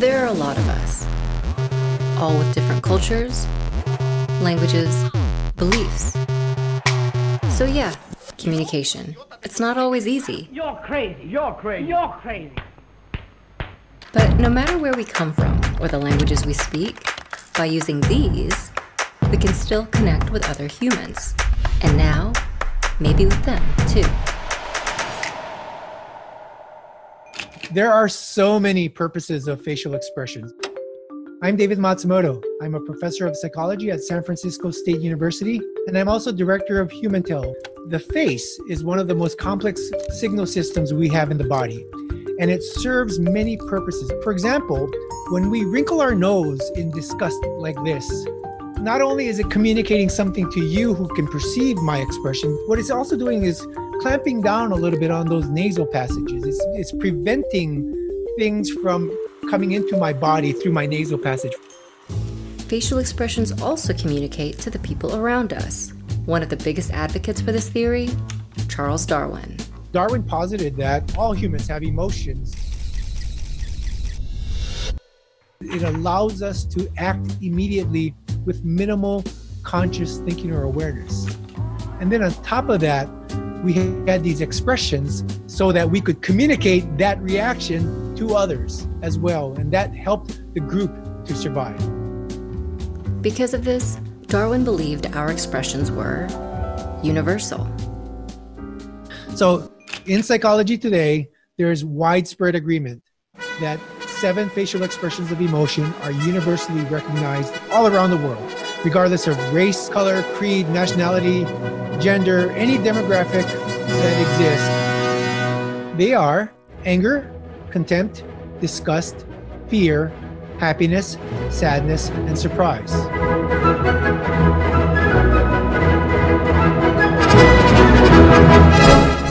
There are a lot of us, all with different cultures, languages, beliefs. So yeah, communication. It's not always easy. You're crazy, you're crazy, you're crazy. But no matter where we come from or the languages we speak, by using these, we can still connect with other humans. And now, maybe with them too. There are so many purposes of facial expressions. I'm David Matsumoto. I'm a professor of psychology at San Francisco State University, and I'm also director of HumanTel. The face is one of the most complex signal systems we have in the body, and it serves many purposes. For example, when we wrinkle our nose in disgust like this, not only is it communicating something to you who can perceive my expression, what it's also doing is clamping down a little bit on those nasal passages. It's preventing things from coming into my body through my nasal passage. Facial expressions also communicate to the people around us. One of the biggest advocates for this theory, Charles Darwin. Darwin posited that all humans have emotions. It allows us to act immediately with minimal conscious thinking or awareness. And then on top of that, we had these expressions so that we could communicate that reaction to others as well. And that helped the group to survive. Because of this, Darwin believed our expressions were universal. So in psychology today, there's widespread agreement that 7 facial expressions of emotion are universally recognized all around the world, regardless of race, color, creed, nationality, gender, any demographic that exists. They are anger, contempt, disgust, fear, happiness, sadness, and surprise.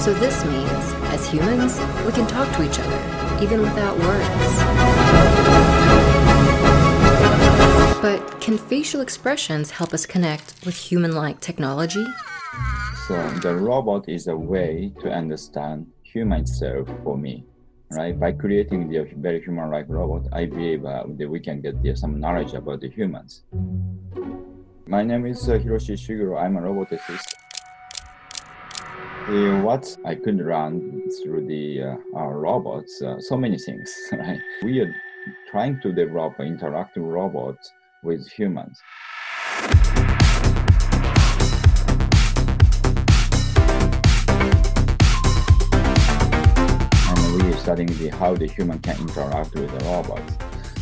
So this means, as humans, we can talk to each other, even without words. But can facial expressions help us connect with human-like technology? So the robot is a way to understand human self for me, right? By creating the very human-like robot, I believe that we can get some knowledge about the humans. My name is Hiroshi Shiguro. I'm a roboticist. What I could learn through the robots, so many things, right? We are trying to develop interactive robots with humans. And we are studying how the human can interact with the robots.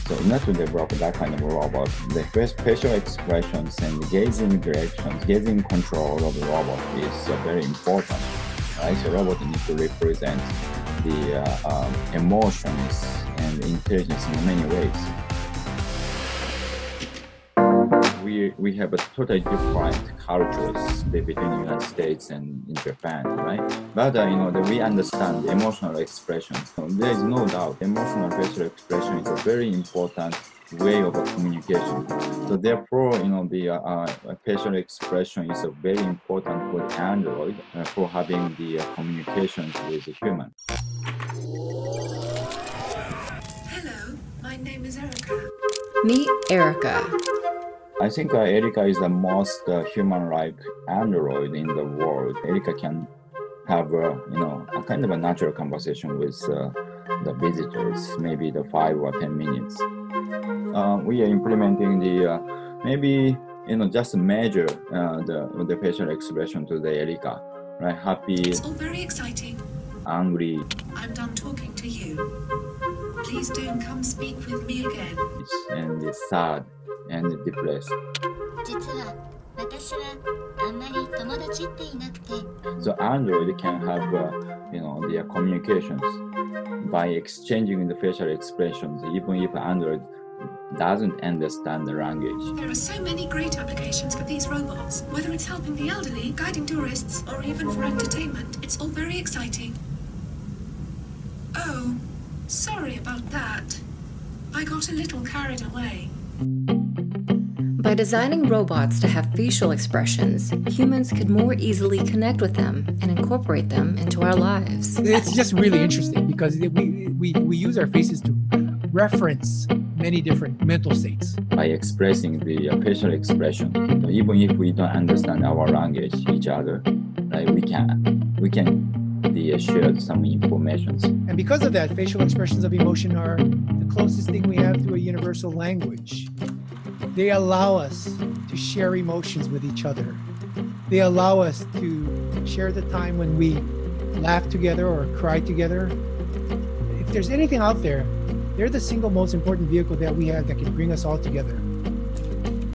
So in order to develop that kind of robot, the facial expressions and gazing directions, gazing control of the robot is very important. Right? So robot needs to represent the emotions and intelligence in many ways. We have a totally different cultures between the United States and in Japan, right? But we understand the emotional expressions. So there is no doubt emotional facial expression is a very important way of communication. So therefore, the facial expression is very important for the Android for having the communications with the human. Hello, my name is Erica. Meet Erica. I think Erica is the most human-like android in the world. Erica can have a kind of a natural conversation with the visitors, maybe the 5 or 10 minutes. We are implementing the maybe just measure the facial expression to the Erica, right? Happy. It's all very exciting. Angry. I'm done talking to you. Please don't come speak with me again. And sad. And depressed. So Android can have their communications by exchanging the facial expressions, even if Android doesn't understand the language. There are so many great applications for these robots. Whether it's helping the elderly, guiding tourists, or even for entertainment, it's all very exciting. Oh, sorry about that. I got a little carried away. By designing robots to have facial expressions, humans could more easily connect with them and incorporate them into our lives. It's just really interesting because we use our faces to reference many different mental states. By expressing the facial expression, even if we don't understand our language, each other, like we can share some information. And because of that, facial expressions of emotion are the closest thing we have to a universal language. They allow us to share emotions with each other. They allow us to share the time when we laugh together or cry together. If there's anything out there, they're the single most important vehicle that we have that can bring us all together.